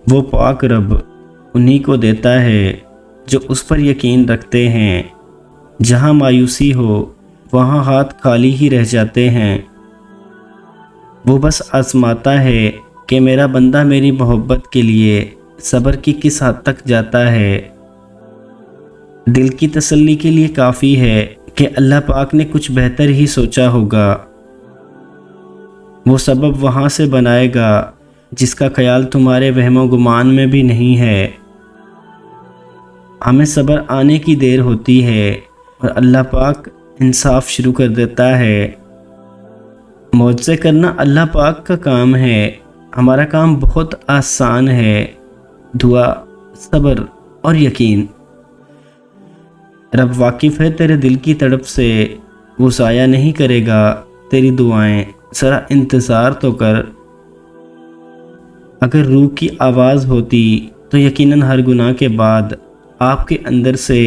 وہ پاک رب انہی کو دیتا ہے جو اس پر یقین رکھتے ہیں۔ جہاں مایوسی ہو وہاں ہاتھ خالی ہی رہ جاتے ہیں۔ وہ بس آزماتا ہے کہ میرا بندہ میری محبت کے لیے صبر کی کس حد تک جاتا ہے۔ دل کی تسلی کے لیے کافی ہے کہ اللہ پاک نے کچھ بہتر ہی سوچا ہوگا۔ وہ سبب وہاں سے بنائے گا جس کا خیال تمہارے وہم و گمان میں بھی نہیں ہے۔ ہمیں صبر آنے کی دیر ہوتی ہے اور اللہ پاک انصاف شروع کر دیتا ہے۔ معجزے کرنا اللہ پاک کا کام ہے، ہمارا کام بہت آسان ہے۔ دعا، صبر اور یقین۔ رب واقف ہے تیرے دل کی تڑپ سے، وہ ضائع نہیں کرے گا تیری دعائیں، ذرا انتظار تو کر۔ اگر روح کی آواز ہوتی تو یقیناً ہر گناہ کے بعد آپ کے اندر سے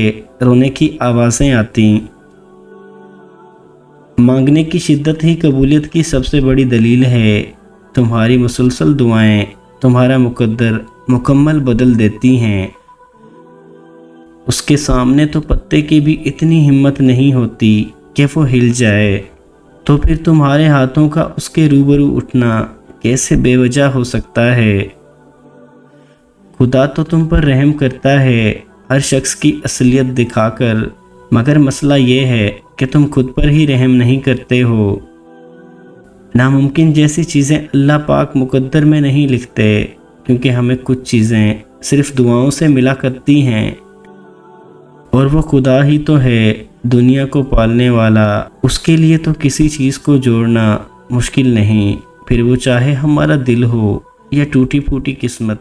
رونے کی آوازیں آتی۔ مانگنے کی شدت ہی قبولیت کی سب سے بڑی دلیل ہے۔ تمہاری مسلسل دعائیں تمہارا مقدر مکمل بدل دیتی ہیں۔ اس کے سامنے تو پتے کی بھی اتنی ہمت نہیں ہوتی کہ وہ ہل جائے، تو پھر تمہارے ہاتھوں کا اس کے روبرو اٹھنا کیسے بے وجہ ہو سکتا ہے؟ خدا تو تم پر رحم کرتا ہے ہر شخص کی اصلیت دکھا کر، مگر مسئلہ یہ ہے کہ تم خود پر ہی رحم نہیں کرتے ہو۔ ناممکن جیسی چیزیں اللہ پاک مقدر میں نہیں لکھتے، کیونکہ ہمیں کچھ چیزیں صرف دعاؤں سے ملا کرتی ہیں، اور وہ خدا ہی تو ہے دنیا کو پالنے والا۔ اس کے لیے تو کسی چیز کو جوڑنا مشکل نہیں، پھر وہ چاہے ہمارا دل ہو یا ٹوٹی پھوٹی قسمت۔